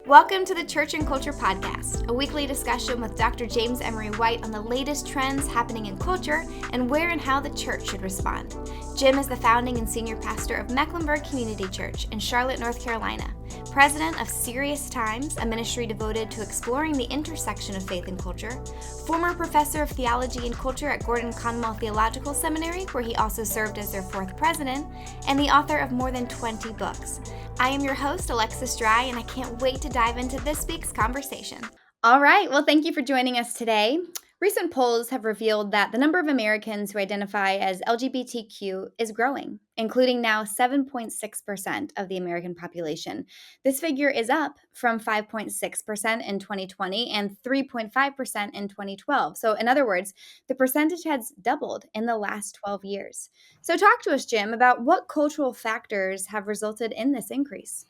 Welcome to the Church and Culture Podcast, a weekly discussion with Dr. James Emery White on the latest trends happening in culture and where and how the church should respond. Jim is the founding and senior pastor of Mecklenburg Community Church in Charlotte, North Carolina, president of Serious Times, a ministry devoted to exploring the intersection of faith and culture, former professor of theology and culture at Gordon Conwell Theological Seminary, where he also served as their fourth president, and the author of more than 20 books. I am your host, Alexis Dry, and I can't wait to dive into this week's conversation. All right, well, thank you for joining us today. Recent polls have revealed that the number of Americans who identify as LGBTQ is growing, including now 7.6% of the American population. This figure is up from 5.6% in 2020 and 3.5% in 2012. So in other words, the percentage has doubled in the last 12 years. So talk to us, Jim, about what cultural factors have resulted in this increase.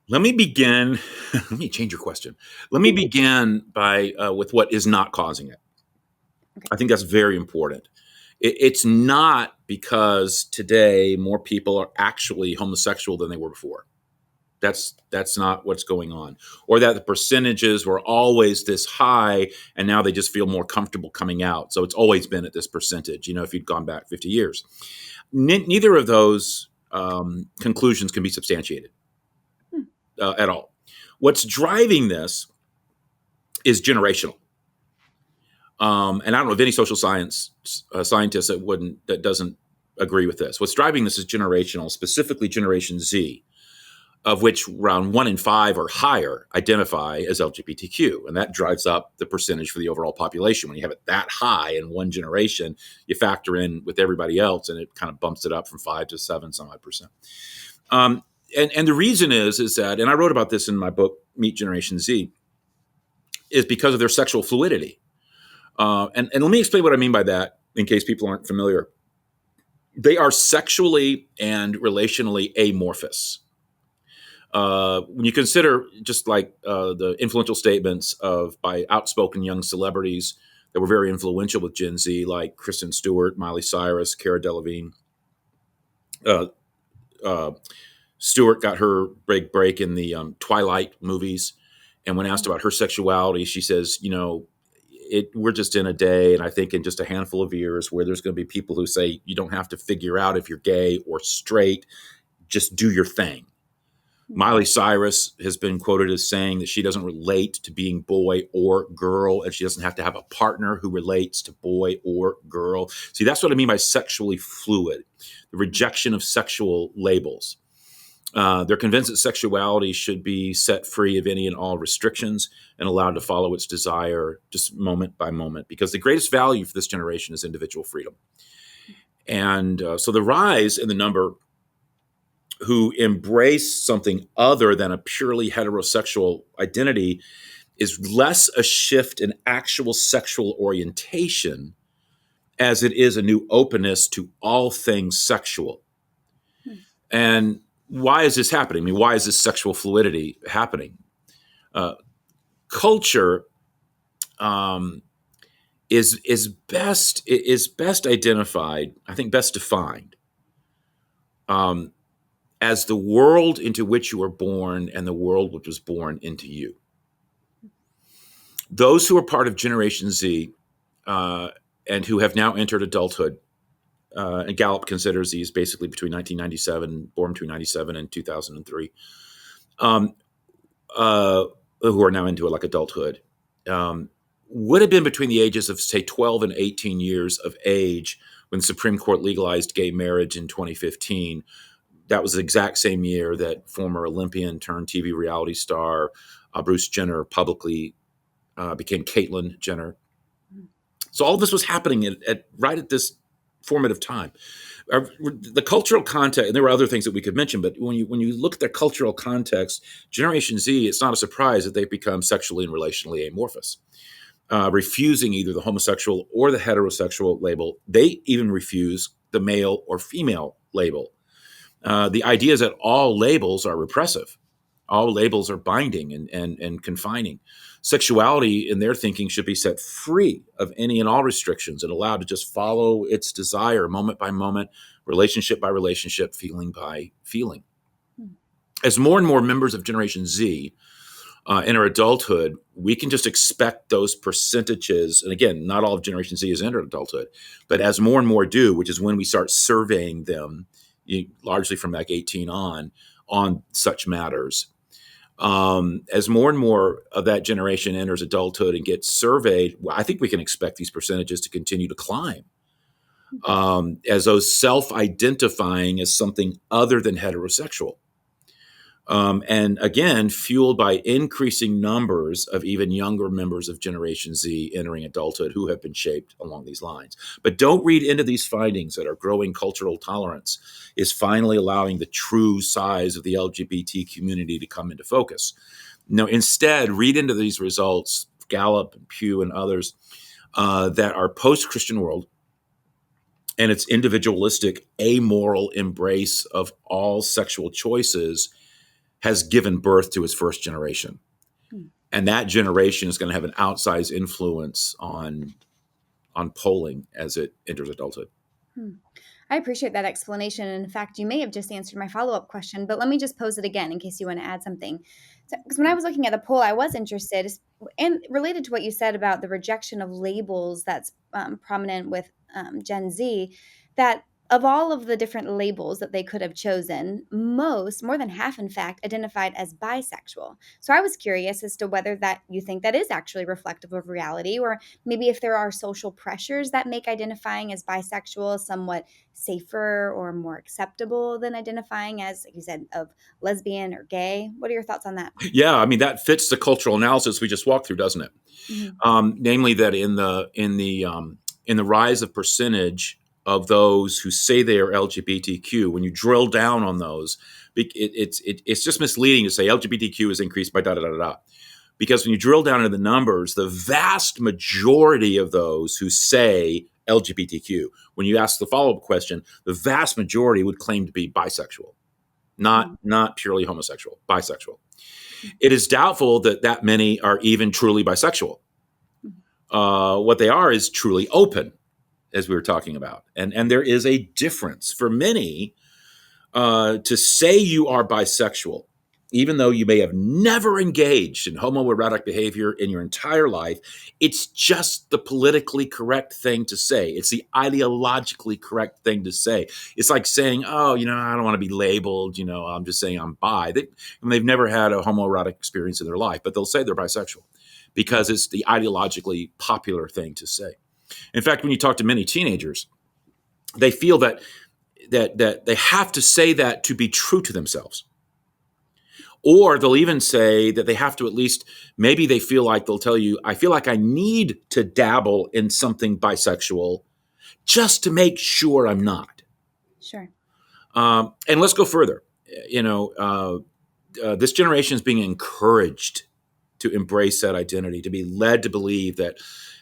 Let me begin. Let me change your question. Let me begin with what is not causing it. Okay. I think that's very important. It's not because today more people are actually homosexual than they were before. That's not what's going on. Or that the percentages were always this high and now they just feel more comfortable coming out. So it's always been at this percentage, if you'd gone back 50 years. Neither of those conclusions can be substantiated. At all. What's driving this is generational. And I don't know of any social science scientist that doesn't agree with this. What's driving this is generational, specifically Generation Z, of which around 1 in 5 or higher identify as LGBTQ. And that drives up the percentage for the overall population. When you have it that high in one generation, you factor in with everybody else, and it kind of bumps it up from 5 to 7 some odd percent. And the reason is that, and I wrote about this in my book, Meet Generation Z, is because of their sexual fluidity. And let me explain what I mean by that in case people aren't familiar. They are sexually and relationally amorphous. When you consider just like the influential statements by outspoken young celebrities that were very influential with Gen Z, like Kristen Stewart, Miley Cyrus, Cara Delevingne, Stewart got her big break in the Twilight movies. And when asked about her sexuality, she says, we're just in a day, and I think in just a handful of years, where there's going to be people who say you don't have to figure out if you're gay or straight, just do your thing. Mm-hmm. Miley Cyrus has been quoted as saying that she doesn't relate to being boy or girl, and she doesn't have to have a partner who relates to boy or girl. See, that's what I mean by sexually fluid, the rejection of sexual labels. They're convinced that sexuality should be set free of any and all restrictions and allowed to follow its desire just moment by moment, because the greatest value for this generation is individual freedom. And so the rise in the number who embrace something other than a purely heterosexual identity is less a shift in actual sexual orientation as it is a new openness to all things sexual. And why is this happening? I mean, why is this sexual fluidity happening? Culture is best identified, I think, best defined as the world into which you were born and the world which was born into you. Those who are part of Generation Z and who have now entered adulthood. And Gallup considers these basically born between 1997 and 2003, who are now into like adulthood, would have been between the ages of, say, 12 and 18 years of age when the Supreme Court legalized gay marriage in 2015. That was the exact same year that former Olympian turned TV reality star Bruce Jenner publicly became Caitlyn Jenner. So all of this was happening right at this formative time. The cultural context, and there were other things that we could mention, but when you look at the cultural context, Generation Z, it's not a surprise that they've become sexually and relationally amorphous, refusing either the homosexual or the heterosexual label. They even refuse the male or female label. The idea is that all labels are repressive. All labels are binding and confining. Sexuality, in their thinking, should be set free of any and all restrictions and allowed to just follow its desire moment by moment, relationship by relationship, feeling by feeling. As more and more members of Generation Z enter adulthood, we can just expect those percentages. And again, not all of Generation Z has entered adulthood, but as more and more do, which is when we start surveying them, largely from like 18 on such matters. As more and more of that generation enters adulthood and gets surveyed, I think we can expect these percentages to continue to climb. As those self-identifying as something other than heterosexual. And again, fueled by increasing numbers of even younger members of Generation Z entering adulthood who have been shaped along these lines. But don't read into these findings that our growing cultural tolerance is finally allowing the true size of the LGBT community to come into focus. No, instead, read into these results, Gallup and Pew and others, that our post-Christian world and its individualistic, amoral embrace of all sexual choices has given birth to its first generation. And that generation is going to have an outsized influence on polling as it enters adulthood. I appreciate that explanation. And in fact, you may have just answered my follow-up question, but let me just pose it again in case you want to add something. Because when I was looking at the poll, I was interested, and related to what you said about the rejection of labels that's prominent with Gen Z, that of all of the different labels that they could have chosen, more than half, in fact, identified as bisexual. So I was curious as to whether that you think that is actually reflective of reality, or maybe if there are social pressures that make identifying as bisexual somewhat safer or more acceptable than identifying as, like you said, of lesbian or gay. What are your thoughts on that? Yeah, I mean, that fits the cultural analysis we just walked through, doesn't it? Namely, that in the rise of percentage of those who say they are LGBTQ, when you drill down on those, it's just misleading to say LGBTQ is increased by da da da da. Because when you drill down into the numbers, the vast majority of those who say LGBTQ, when you ask the follow-up question, the vast majority would claim to be bisexual, not purely homosexual, bisexual. It is doubtful that many are even truly bisexual. What they are is truly open, as we were talking about. And there is a difference for many to say you are bisexual, even though you may have never engaged in homoerotic behavior in your entire life. It's just the politically correct thing to say. It's the ideologically correct thing to say. It's like saying, oh, I don't want to be labeled, I'm just saying I'm bi. They've never had a homoerotic experience in their life, but they'll say they're bisexual because it's the ideologically popular thing to say. In fact, when you talk to many teenagers, they feel that they have to say that to be true to themselves. Or they'll even say that they have to, at least, maybe they feel like they'll tell you, I feel like I need to dabble in something bisexual just to make sure I'm not. Sure. And let's go further. This generation is being encouraged to embrace that identity, to be led to believe that,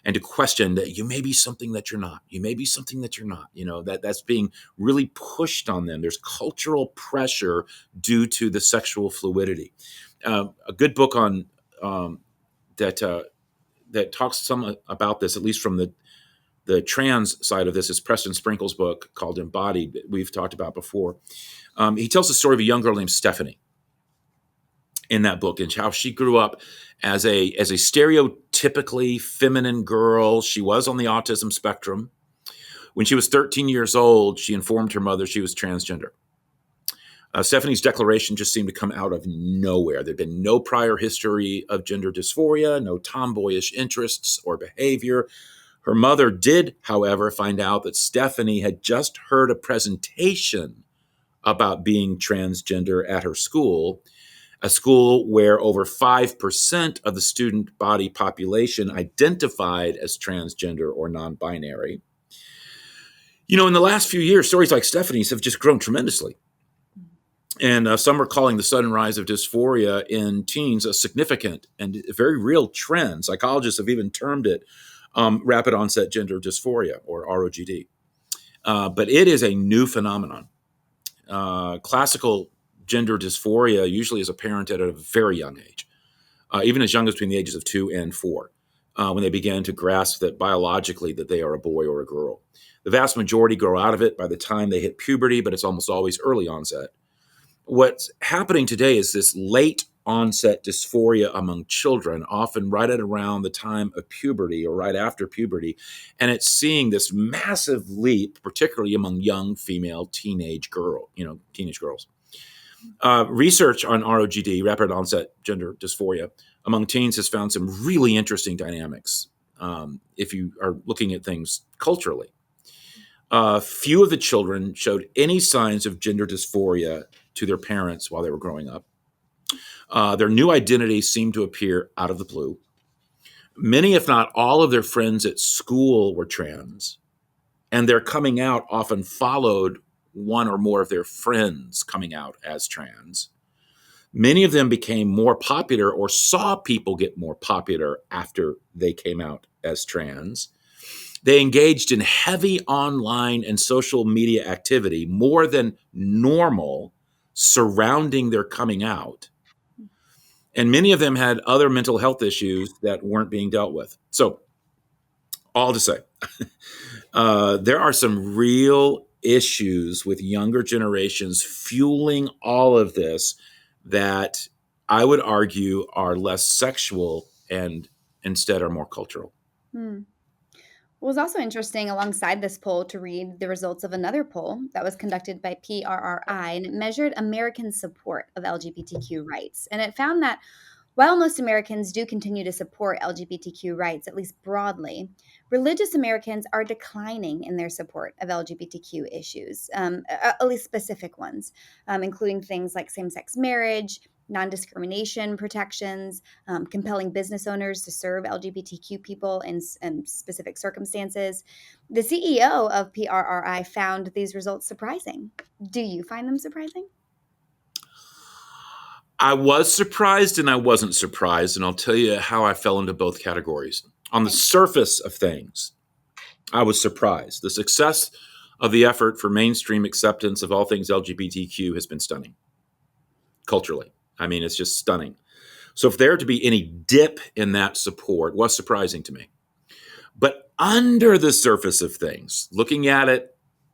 and to question that you may be something that you're not. You may be something that you're not. That's being really pushed on them. There's cultural pressure due to the sexual fluidity. A good book on that talks some about this, at least from the trans side of this, is Preston Sprinkle's book called Embodied, that we've talked about before. He tells the story of a young girl named Stephanie in that book, and how she grew up as a stereotypically feminine girl. She was on the autism spectrum. When she was 13 years old, she informed her mother she was transgender. Stephanie's declaration just seemed to come out of nowhere. There'd been no prior history of gender dysphoria, no tomboyish interests or behavior. Her mother did, however, find out that Stephanie had just heard a presentation about being transgender at her school, a school where over 5% of the student body population identified as transgender or non-binary. In the last few years, stories like Stephanie's have just grown tremendously. And some are calling the sudden rise of dysphoria in teens a significant and very real trend. Psychologists have even termed it rapid onset gender dysphoria, or ROGD. But it is a new phenomenon. Classical gender dysphoria usually is apparent at a very young age, even as young as between the ages of 2 and 4, when they begin to grasp that biologically that they are a boy or a girl. The vast majority grow out of it by the time they hit puberty, but it's almost always early onset. what's happening today is this late onset dysphoria among children, often right at around the time of puberty or right after puberty. And it's seeing this massive leap, particularly among young female teenage girls. Research on ROGD, rapid onset gender dysphoria, among teens has found some really interesting dynamics if you are looking at things culturally. Few of the children showed any signs of gender dysphoria to their parents while they were growing up. Their new identities seemed to appear out of the blue. Many, if not all, of their friends at school were trans, and their coming out often followed one or more of their friends coming out as trans. Many of them became more popular or saw people get more popular after they came out as trans. They engaged in heavy online and social media activity, more than normal, surrounding their coming out. And many of them had other mental health issues that weren't being dealt with. So, all to say, there are some real issues with younger generations fueling all of this that I would argue are less sexual and instead are more cultural. Hmm. Well, it was also interesting alongside this poll to read the results of another poll that was conducted by PRRI, and it measured American support of LGBTQ rights. And it found that while most Americans do continue to support LGBTQ rights, at least broadly, religious Americans are declining in their support of LGBTQ issues, at least specific ones, including things like same sex marriage, non discrimination protections, compelling business owners to serve LGBTQ people in specific circumstances. The CEO of PRRI found these results surprising. Do you find them surprising? I was surprised and I wasn't surprised, and I'll tell you how I fell into both categories. On the surface of things, I was surprised. The success of the effort for mainstream acceptance of all things LGBTQ has been stunning culturally. I mean, it's just stunning. So if there to be any dip in that support was surprising to me. But under the surface of things, looking at it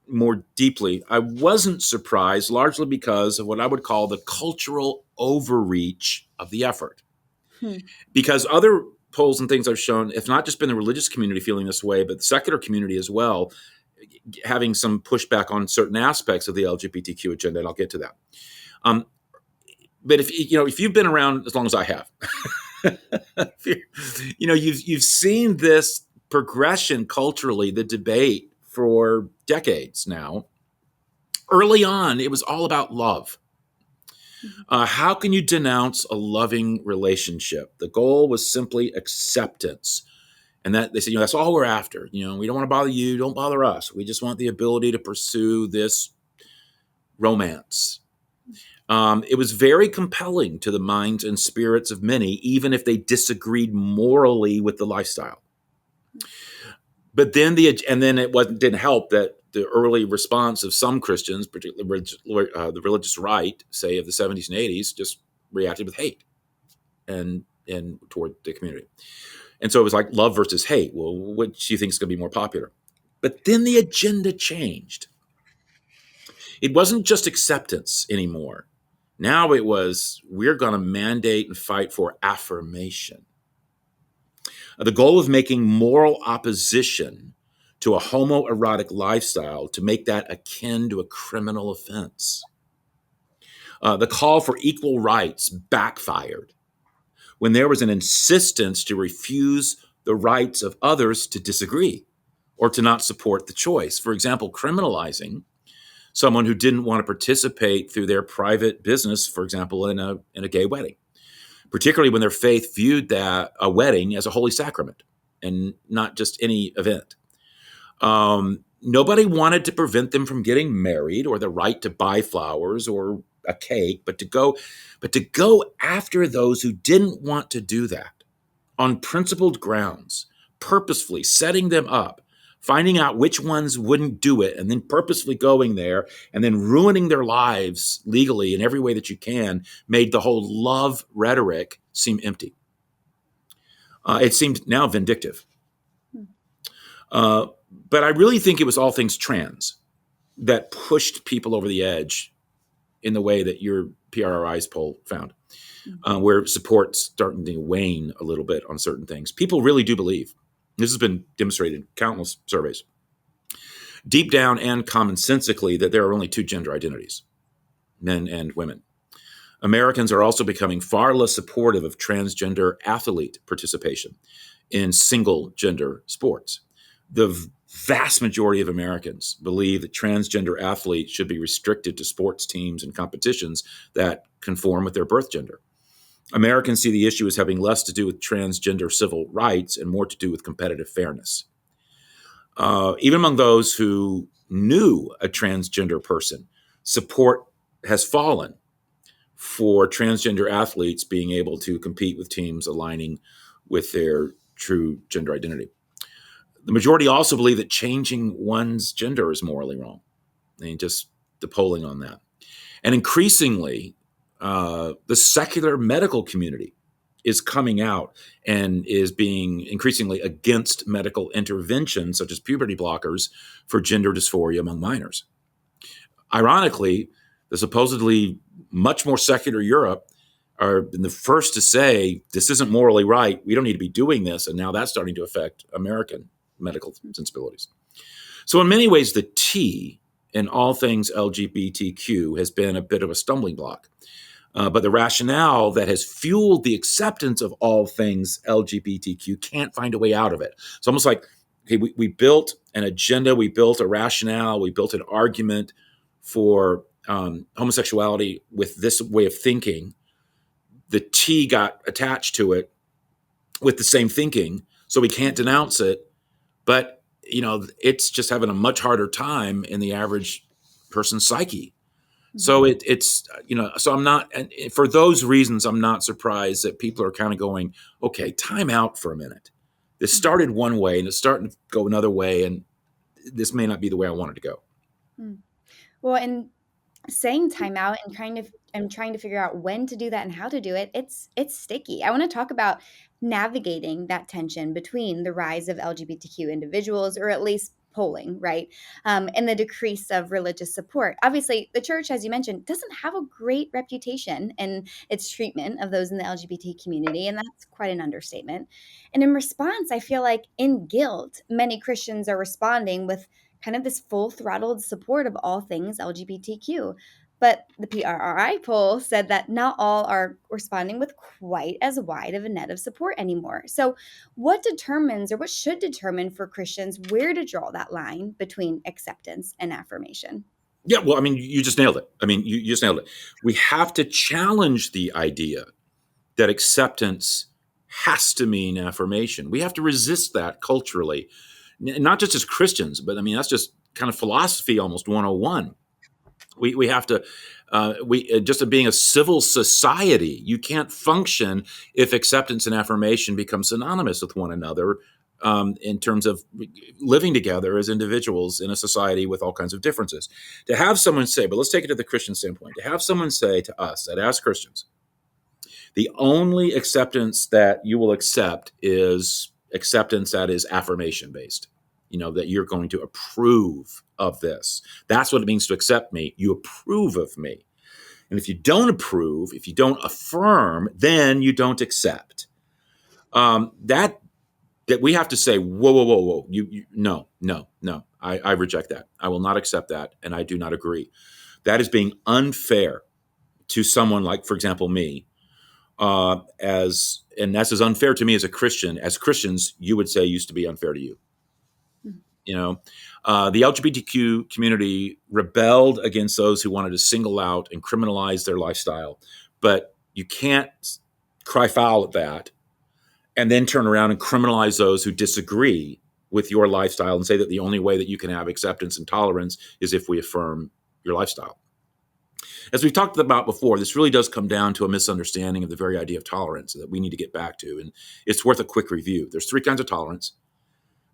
more deeply, I wasn't surprised, largely because of what I would call the cultural overreach of the effort. Because other polls and things I've shown, it's not just been the religious community feeling this way, but the secular community as well, having some pushback on certain aspects of the LGBTQ agenda, and I'll get to that. But if you've been around as long as I have, you've seen this progression culturally, the debate for decades now. Early on, it was all about love. How can you denounce a loving relationship? The goal was simply acceptance. And that they said, that's all we're after. We don't want to bother you. Don't bother us. We just want the ability to pursue this romance. It was very compelling to the minds and spirits of many, even if they disagreed morally with the lifestyle. But then it didn't help that the early response of some Christians, particularly the religious right, say of the 70s and 80s, just reacted with hate and toward the community. And so it was like love versus hate. Well, which do you think is going to be more popular? But then the agenda changed. It wasn't just acceptance anymore. Now it was, we're going to mandate and fight for affirmation. The goal of making moral opposition to a homoerotic lifestyle to make that akin to a criminal offense. The call for equal rights backfired when there was an insistence to refuse the rights of others to disagree or to not support the choice. For example, criminalizing someone who didn't want to participate through their private business, for example, in a gay wedding, particularly when their faith viewed that a wedding as a holy sacrament and not just any event. Nobody wanted to prevent them from getting married or the right to buy flowers or a cake, but to go after those who didn't want to do that on principled grounds, purposefully setting them up, finding out which ones wouldn't do it, and then purposefully going there and then ruining their lives legally in every way that you can, made the whole love rhetoric seem empty. It seemed now vindictive. But I really think it was all things trans that pushed people over the edge in the way that your PRRI's poll found, where support's starting to wane a little bit on certain things. People really do believe, this has been demonstrated in countless surveys, deep down and commonsensically, that there are only two gender identities, men and women. Americans are also becoming far less supportive of transgender athlete participation in single gender sports. The vast majority of Americans believe that transgender athletes should be restricted to sports teams and competitions that conform with their birth gender. Americans see the issue as having less to do with transgender civil rights and more to do with competitive fairness. Even among those who knew a transgender person, support has fallen for transgender athletes being able to compete with teams aligning with their true gender identity. The majority also believe that changing one's gender is morally wrong. I mean, just the polling on that. And increasingly, the secular medical community is coming out and is being increasingly against medical intervention, such as puberty blockers for gender dysphoria among minors. Ironically, the supposedly much more secular Europe are the first to say, this isn't morally right, we don't need to be doing this, and now that's starting to affect American medical sensibilities. So in many ways, the T in all things LGBTQ has been a bit of a stumbling block. But the rationale that has fueled the acceptance of all things LGBTQ can't find a way out of it. It's almost like, okay, we built an agenda, we built a rationale, we built an argument for homosexuality with this way of thinking. The T got attached to it with the same thinking, so we can't denounce it. But, it's just having a much harder time in the average person's psyche. So so I'm not, and for those reasons, I'm not surprised that people are kind of going, okay, time out for a minute. This started one way and it's starting to go another way, and this may not be the way I wanted to go. Well, and saying time out and trying to figure out when to do that and how to do it, it's sticky. I want to talk about navigating that tension between the rise of LGBTQ individuals, or at least polling, right? And the decrease of religious support. Obviously, the church, as you mentioned, doesn't have a great reputation in its treatment of those in the LGBT community, and that's quite an understatement. And in response, I feel like in guilt, many Christians are responding with kind of this full-throttled support of all things LGBTQ. But the PRRI poll said that not all are responding with quite as wide of a net of support anymore. So what determines, or what should determine for Christians, where to draw that line between acceptance and affirmation? Yeah, well, I mean, you just nailed it. You just nailed it. We have to challenge the idea that acceptance has to mean affirmation. We have to resist that culturally, not just as Christians, but that's just kind of philosophy almost 101. We have to, just being a civil society, you can't function if acceptance and affirmation become synonymous with one another in terms of living together as individuals in a society with all kinds of differences. To have someone say, but let's take it to the Christian standpoint, to have someone say to us, that as Christians, the only acceptance that you will accept is acceptance that is affirmation based. That you're going to approve of this. That's what it means to accept me. You approve of me. And if you don't approve, if you don't affirm, then you don't accept. That we have to say, whoa. No. I reject that. I will not accept that. And I do not agree. That is being unfair to someone like, for example, me. And that's as unfair to me as a Christian. As Christians, you would say used to be unfair to you. The LGBTQ community rebelled against those who wanted to single out and criminalize their lifestyle. But you can't cry foul at that and then turn around and criminalize those who disagree with your lifestyle and say that the only way that you can have acceptance and tolerance is if we affirm your lifestyle. As we've talked about before, this really does come down to a misunderstanding of the very idea of tolerance that we need to get back to. And it's worth a quick review. There's three kinds of tolerance.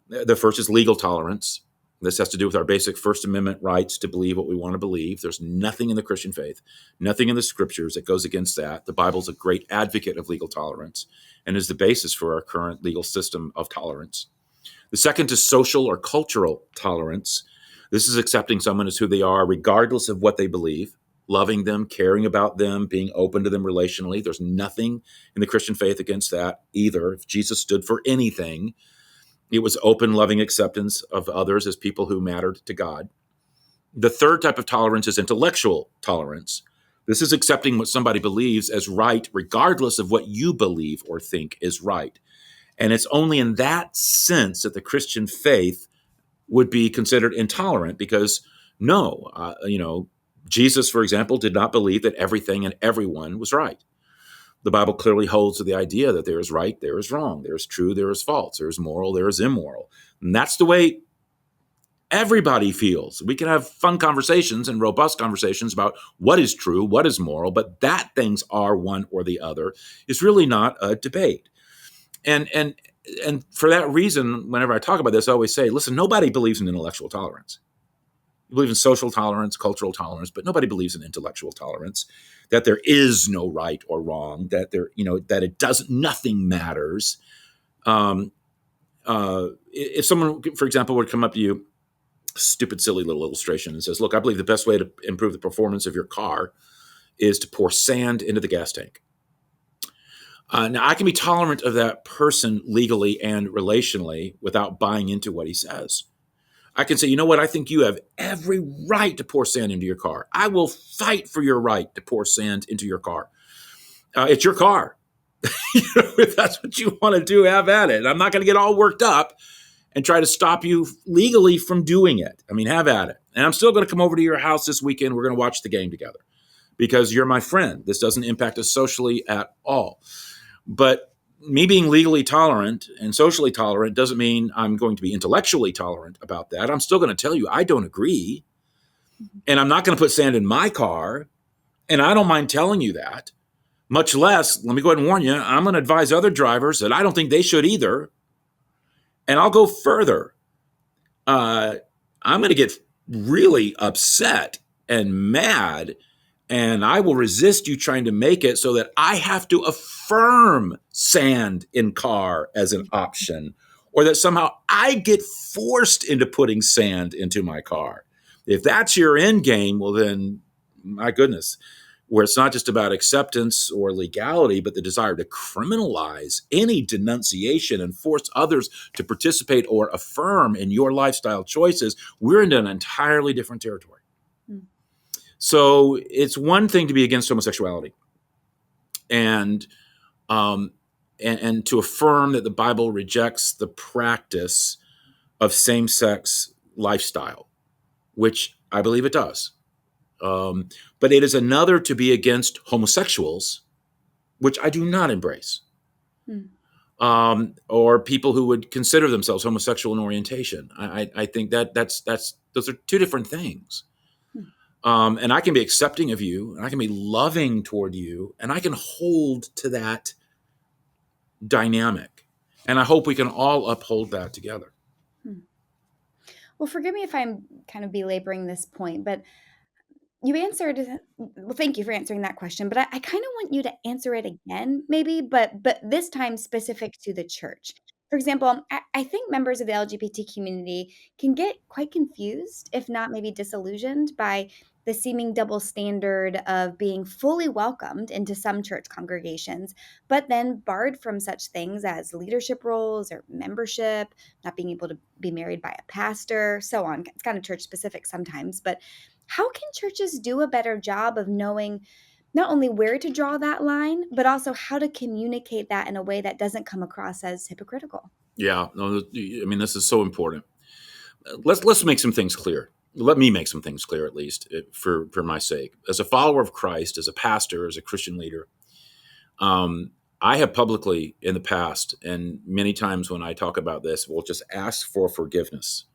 The first is legal tolerance. This has to do with our basic First Amendment rights to believe what we want to believe. There's nothing in the Christian faith, nothing in the scriptures that goes against that. The Bible's a great advocate of legal tolerance and is the basis for our current legal system of tolerance. The second is social or cultural tolerance. This is accepting someone as who they are, regardless of what they believe. loving them, caring about them, being open to them relationally. There's nothing in the Christian faith against that either. If Jesus stood for anything, it was open, loving acceptance of others as people who mattered to God. The third type of tolerance is intellectual tolerance. This is accepting what somebody believes as right, regardless of what you believe or think is right. And it's only in that sense that the Christian faith would be considered intolerant, because Jesus, for example, did not believe that everything and everyone was right. The Bible clearly holds to the idea that there is right, there is wrong, there is true, there is false, there is moral, there is immoral. And that's the way everybody feels. We can have fun conversations and robust conversations about what is true, what is moral, but that things are one or the other is really not a debate. And for that reason, whenever I talk about this, I always say, listen, nobody believes in intellectual tolerance. You believe in social tolerance, cultural tolerance, but nobody believes in intellectual tolerance, that there is no right or wrong, that that it doesn't, nothing matters. If someone, for example, would come up to you, stupid, silly little illustration, and says, look, I believe the best way to improve the performance of your car is to pour sand into the gas tank. Now, I can be tolerant of that person legally and relationally without buying into what he says. I can say, you know what? I think you have every right to pour sand into your car. I will fight for your right to pour sand into your car. It's your car. If that's what you want to do, have at it. I'm not going to get all worked up and try to stop you legally from doing it. I mean, have at it. And I'm still going to come over to your house this weekend. We're going to watch the game together because you're my friend. This doesn't impact us socially at all. But me being legally tolerant and socially tolerant doesn't mean I'm going to be intellectually tolerant about that. I'm still going to tell you I don't agree. And I'm not going to put sand in my car. And I don't mind telling you that. Much less, let me go ahead and warn you, I'm going to advise other drivers that I don't think they should either. And I'll go further. I'm going to get really upset and mad, and I will resist you trying to make it so that I have to affirm sand in car as an option, or that somehow I get forced into putting sand into my car. If that's your end game, well then, my goodness, where it's not just about acceptance or legality, but the desire to criminalize any denunciation and force others to participate or affirm in your lifestyle choices, we're into an entirely different territory. So it's one thing to be against homosexuality and to affirm that the Bible rejects the practice of same-sex lifestyle, which I believe it does. But it is another to be against homosexuals, which I do not embrace, or people who would consider themselves homosexual in orientation. I think that's those are two different things. And I can be accepting of you, and I can be loving toward you, and I can hold to that dynamic. And I hope we can all uphold that together. Well, forgive me if I'm kind of belaboring this point, but you answered, well, thank you for answering that question, but I kind of want you to answer it again, maybe, but this time specific to the church. For example, I think members of the LGBT community can get quite confused, if not maybe disillusioned, by the seeming double standard of being fully welcomed into some church congregations, but then barred from such things as leadership roles or membership, not being able to be married by a pastor, so on. It's kind of church specific sometimes, but how can churches do a better job of knowing not only where to draw that line, but also how to communicate that in a way that doesn't come across as hypocritical? Yeah, no, I mean, this is so important. Let's make some things clear. Let me make some things clear, at least for my sake. As a follower of Christ, as a pastor, as a Christian leader, I have publicly in the past, and many times when I talk about this, will just ask for forgiveness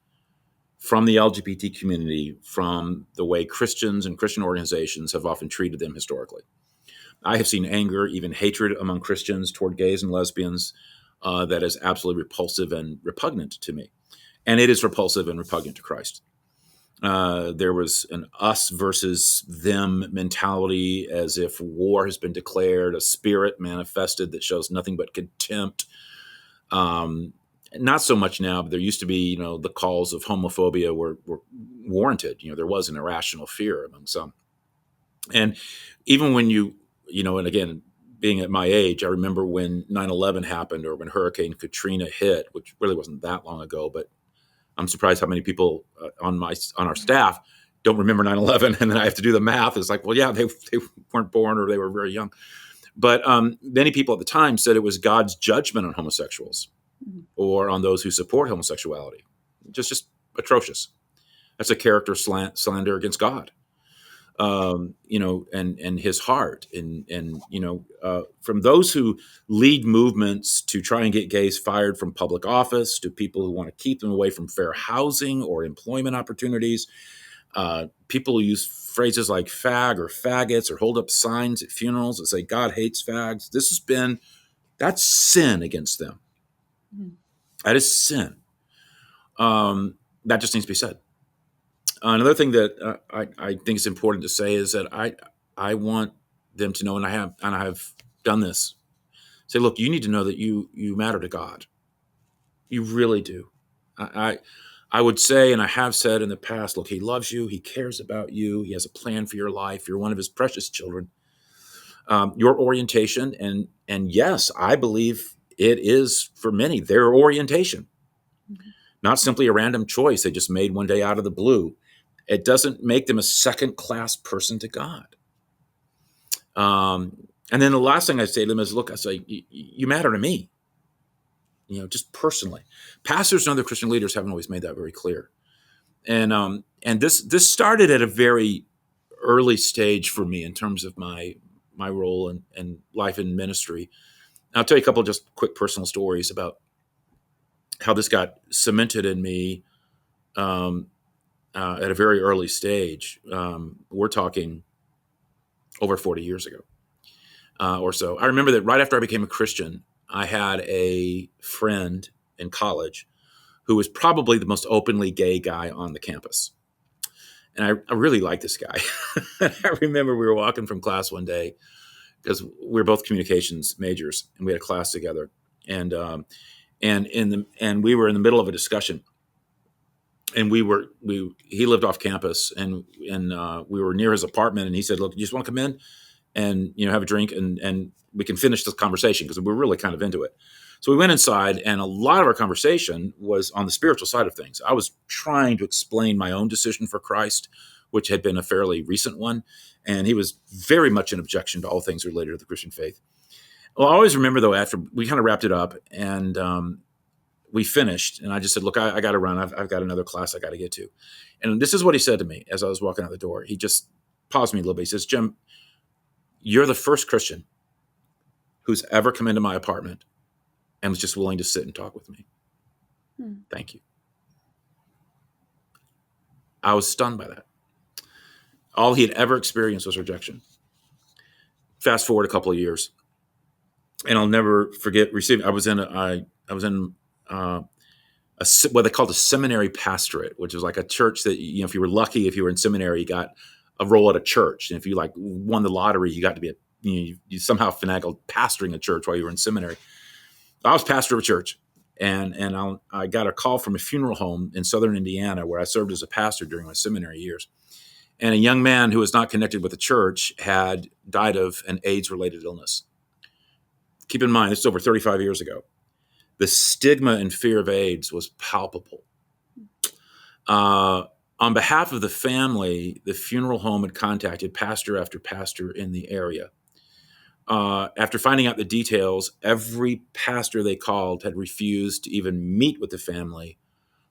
from the LGBT community, from the way Christians and Christian organizations have often treated them historically. I have seen anger, even hatred among Christians toward gays and lesbians that is absolutely repulsive and repugnant to me. And it is repulsive and repugnant to Christ. There was an us versus them mentality, as if war has been declared, a spirit manifested that shows nothing but contempt. Not so much now, but there used to be, the calls of homophobia were warranted. There was an irrational fear among some. And even when and again, being at my age, I remember when 9/11 happened or when Hurricane Katrina hit, which really wasn't that long ago, but I'm surprised how many people on our staff don't remember 9/11. And then I have to do the math. It's like, well, yeah, they weren't born or they were very young. But many people at the time said it was God's judgment on homosexuals or on those who support homosexuality. Just atrocious. That's a character slander against God, and his heart. And from those who lead movements to try and get gays fired from public office, to people who want to keep them away from fair housing or employment opportunities. People who use phrases like fag or faggots or hold up signs at funerals that say God hates fags. That's sin against them. Mm-hmm. That is sin. That just needs to be said. Another thing that I think is important to say is that I want them to know, and I have done this. Say, look, you need to know that you matter to God. You really do. I would say, and I have said in the past, look, he loves you. He cares about you. He has a plan for your life. You're one of his precious children. Your orientation, and yes, I believe it is for many their orientation, not simply a random choice they just made one day out of the blue. It doesn't make them a second-class person to God. And then the last thing I say to them is, look, I say, you matter to me. Just personally. Pastors and other Christian leaders haven't always made that very clear. And this started at a very early stage for me in terms of my role and life in ministry. I'll tell you a couple of just quick personal stories about how this got cemented in me at a very early stage. We're talking over 40 years ago or so. I remember that right after I became a Christian, I had a friend in college who was probably the most openly gay guy on the campus. And I really liked this guy. I remember we were walking from class one day because we were both communications majors and we had a class together. And we were in the middle of a discussion. And he lived off campus and we were near his apartment, and he said, look, you just want to come in and, have a drink and we can finish this conversation, because we were really kind of into it. So we went inside, and a lot of our conversation was on the spiritual side of things. I was trying to explain my own decision for Christ, which had been a fairly recent one. And he was very much in objection to all things related to the Christian faith. Well, I always remember, though, after we kind of wrapped it up and we finished, and I just said, look, I got to run. I've got another class I got to get to. And this is what he said to me as I was walking out the door. He just paused me a little bit. He says, Jim, you're the first Christian who's ever come into my apartment and was just willing to sit and talk with me. Thank you. I was stunned by that. All he had ever experienced was rejection. Fast forward a couple of years, and I'll never forget receiving. I was in what they called a seminary pastorate, which is like a church that, if you were lucky, if you were in seminary, you got a role at a church, and if you won the lottery, you got to be you somehow finagled pastoring a church while you were in seminary. I was pastor of a church, and I got a call from a funeral home in southern Indiana where I served as a pastor during my seminary years. And a young man who was not connected with the church had died of an AIDS-related illness. Keep in mind, this is over 35 years ago. The stigma and fear of AIDS was palpable. On behalf of the family, the funeral home had contacted pastor after pastor in the area. After finding out the details, every pastor they called had refused to even meet with the family,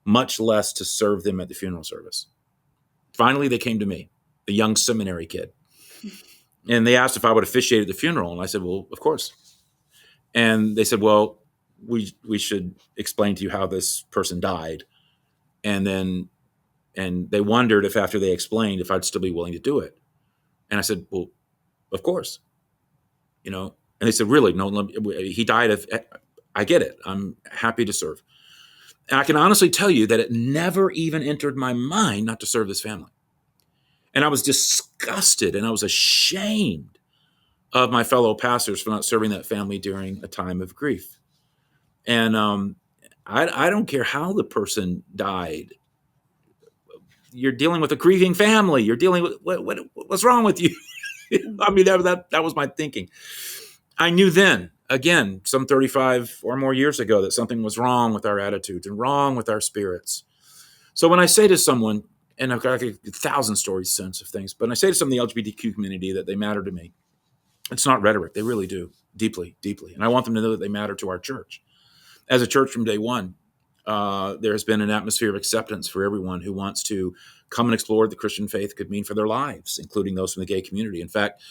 much less to serve them at the funeral service. Finally, they came to me, a young seminary kid, and they asked if I would officiate at the funeral. And I said, well, of course. And they said, well, we should explain to you how this person died. And they wondered if after they explained, if I'd still be willing to do it. And I said, well, of course. And they said, really? No, he died of, I get it. I'm happy to serve. And I can honestly tell you that it never even entered my mind not to serve this family. And I was disgusted and I was ashamed of my fellow pastors for not serving that family during a time of grief. And I don't care how the person died. You're dealing with a grieving family. You're dealing with what's wrong with you? I mean, that was my thinking. I knew then, again, some 35 or more years ago, that something was wrong with our attitudes and wrong with our spirits. So when I say to someone, and I've got 1,000 stories since of things, but when I say to some of the LGBTQ community that they matter to me, it's not rhetoric. They really do, deeply, deeply. And I want them to know that they matter to our church. As a church from day one, there has been an atmosphere of acceptance for everyone who wants to come and explore what the Christian faith could mean for their lives, including those from the gay community. In fact,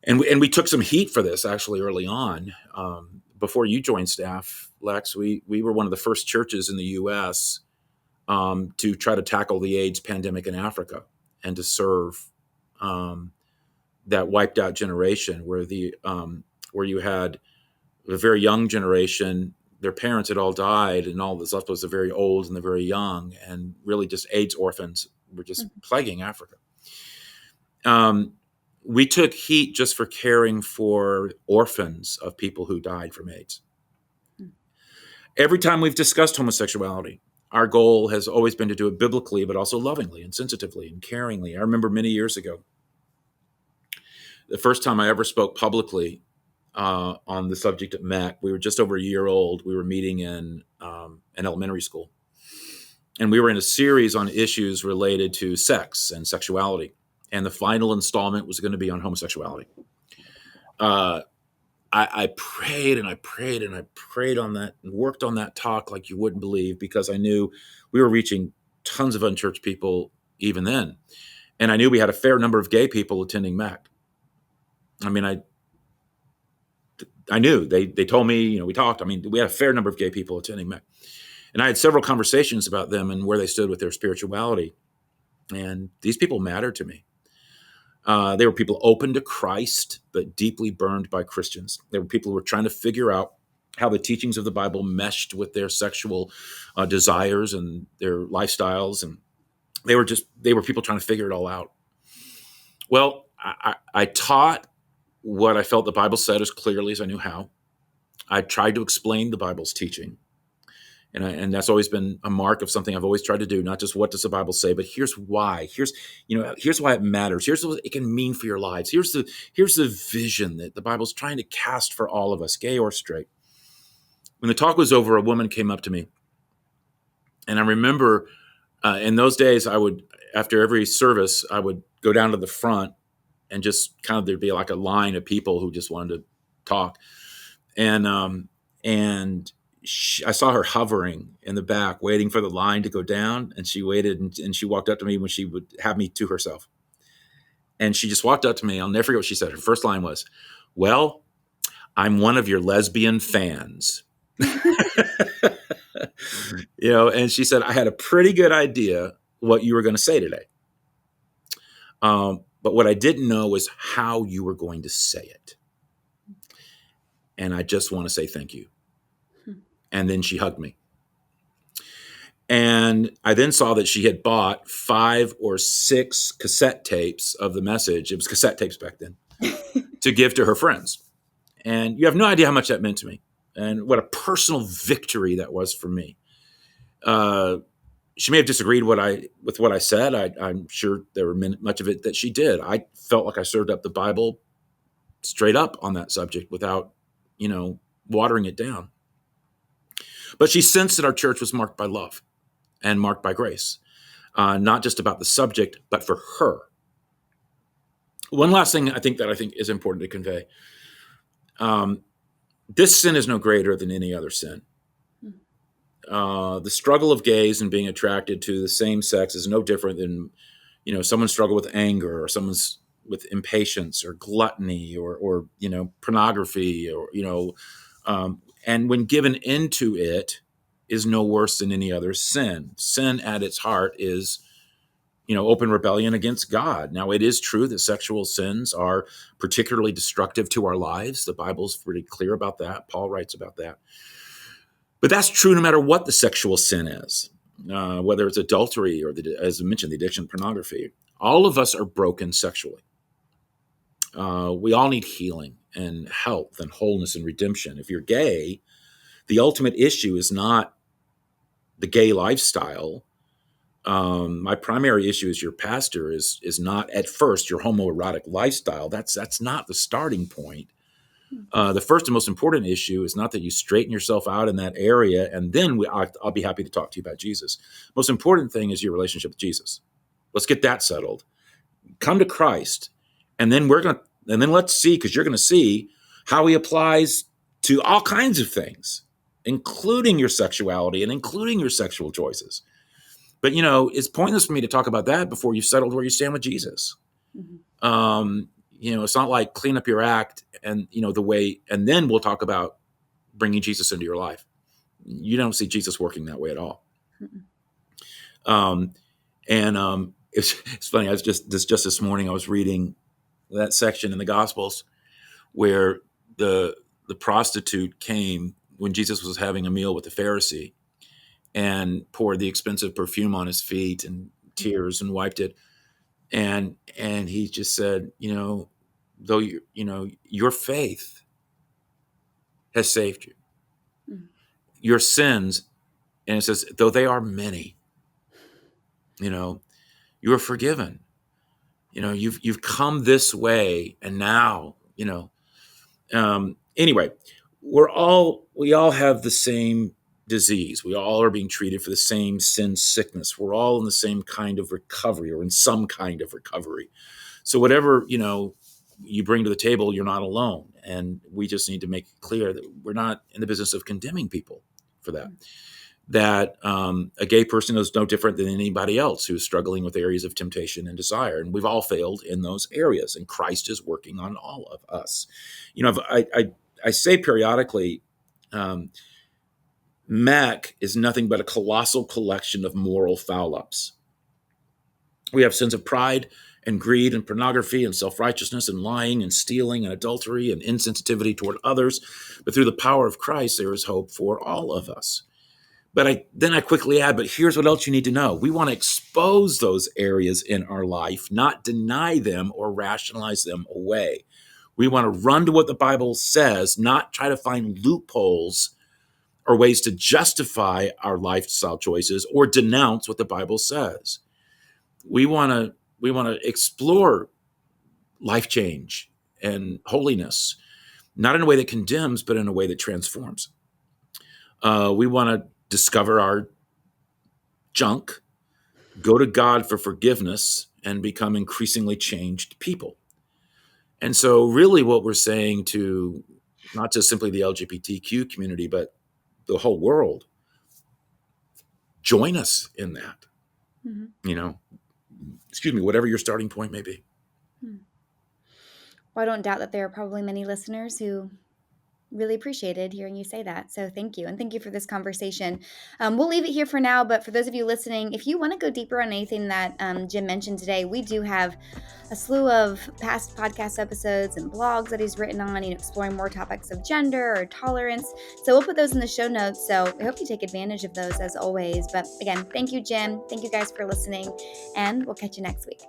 and we took some heat for this actually early on. Before you joined staff, Lex, we were one of the first churches in the U.S. To try to tackle the AIDS pandemic in Africa and to serve that wiped out generation where you had a very young generation. Their parents had all died, and all that's left was the very old and the very young, and really just AIDS orphans were just plaguing Africa. We took heat just for caring for orphans of people who died from AIDS. Every time we've discussed homosexuality, our goal has always been to do it biblically, but also lovingly and sensitively and caringly. I remember many years ago, the first time I ever spoke publicly on the subject at MEC, we were just over a year old. We were meeting in an elementary school. And we were in a series on issues related to sex and sexuality. And the final installment was going to be on homosexuality. I prayed and I prayed and I prayed on that and worked on that talk like you wouldn't believe, because I knew we were reaching tons of unchurched people even then. And I knew we had a fair number of gay people attending MEC. I mean, I knew they told me, we talked. I mean, we had a fair number of gay people attending MEC. And I had several conversations about them and where they stood with their spirituality. And these people mattered to me. They were people open to Christ, but deeply burned by Christians. They were people who were trying to figure out how the teachings of the Bible meshed with their sexual desires and their lifestyles. And they were people trying to figure it all out. Well, I taught what I felt the Bible said as clearly as I knew how. I tried to explain the Bible's teaching. And that's always been a mark of something I've always tried to do, not just what does the Bible say, but here's why. Here's why it matters. Here's what it can mean for your lives. Here's the vision that the Bible's trying to cast for all of us, gay or straight. When the talk was over, a woman came up to me. And I remember in those days, I would, after every service, I would go down to the front and just kind of, there'd be like a line of people who just wanted to talk. And I saw her hovering in the back, waiting for the line to go down. And she waited and she walked up to me when she would have me to herself. And she just walked up to me. I'll never forget what she said. Her first line was, "Well, I'm one of your lesbian fans." And she said, "I had a pretty good idea what you were going to say today. But what I didn't know was how you were going to say it. And I just want to say thank you." And then she hugged me. And I then saw that she had bought 5 or 6 cassette tapes of the message. It was cassette tapes back then to give to her friends. And you have no idea how much that meant to me and what a personal victory that was for me. She may have disagreed with what I said. I'm sure there were much of it that she did. I felt like I served up the Bible straight up on that subject without, watering it down. But she sensed that our church was marked by love and marked by grace, not just about the subject, but for her. One last thing I think is important to convey. This sin is no greater than any other sin. The struggle of gays and being attracted to the same sex is no different than, someone's struggle with anger or someone's with impatience or gluttony or pornography or, and when given into it is no worse than any other sin. Sin at its heart is, open rebellion against God. Now, it is true that sexual sins are particularly destructive to our lives. The Bible's pretty clear about that. Paul writes about that. But that's true no matter what the sexual sin is, whether it's adultery or, as I mentioned, the addiction to pornography. All of us are broken sexually. We all need healing and health and wholeness and redemption. If you're gay, the ultimate issue is not the gay lifestyle. My primary issue as your pastor is not at first your homoerotic lifestyle. That's not the starting point. The first and most important issue is not that you straighten yourself out in that area, and then I'll be happy to talk to you about Jesus. Most important thing is your relationship with Jesus. Let's get that settled. Come to Christ, and then let's see, because you're going to see how he applies to all kinds of things, including your sexuality and including your sexual choices. But, it's pointless for me to talk about that before you've settled where you stand with Jesus. Mm-hmm. It's not like clean up your act and, and then we'll talk about bringing Jesus into your life. You don't see Jesus working that way at all. Mm-hmm. It's funny. I was just this morning, I was reading that section in the Gospels where the prostitute came when Jesus was having a meal with the Pharisee and poured the expensive perfume on his feet and tears and wiped it. And he just said, though your faith has saved you. Mm-hmm. Your sins, and it says, though they are many, you are forgiven. You've come this way, and now, anyway, we all have the same disease. We all are being treated for the same sin sickness. We're all in the same kind of recovery, or in some kind of recovery. So whatever, you bring to the table, you're not alone. And we just need to make it clear that we're not in the business of condemning people for that. That a gay person is no different than anybody else who's struggling with areas of temptation and desire. And we've all failed in those areas. And Christ is working on all of us. I say periodically, MEC is nothing but a colossal collection of moral foul-ups. We have sins of pride and greed and pornography and self-righteousness and lying and stealing and adultery and insensitivity toward others. But through the power of Christ, there is hope for all of us. But I quickly add, but here's what else you need to know. We want to expose those areas in our life, not deny them or rationalize them away. We want to run to what the Bible says, not try to find loopholes or ways to justify our lifestyle choices or denounce what the Bible says. We want to explore life change and holiness, not in a way that condemns, but in a way that transforms. We want to discover our junk, go to God for forgiveness, and become increasingly changed people. And so really what we're saying to not just simply the LGBTQ community, but the whole world, join us in that. Mm-hmm. Whatever your starting point may be. Well, I don't doubt that there are probably many listeners who really appreciated hearing you say that. So thank you. And thank you for this conversation. We'll leave it here for now. But for those of you listening, if you want to go deeper on anything that Jim mentioned today, we do have a slew of past podcast episodes and blogs that he's written on, exploring more topics of gender or tolerance. So we'll put those in the show notes. So I hope you take advantage of those as always. But again, thank you, Jim. Thank you guys for listening. And we'll catch you next week.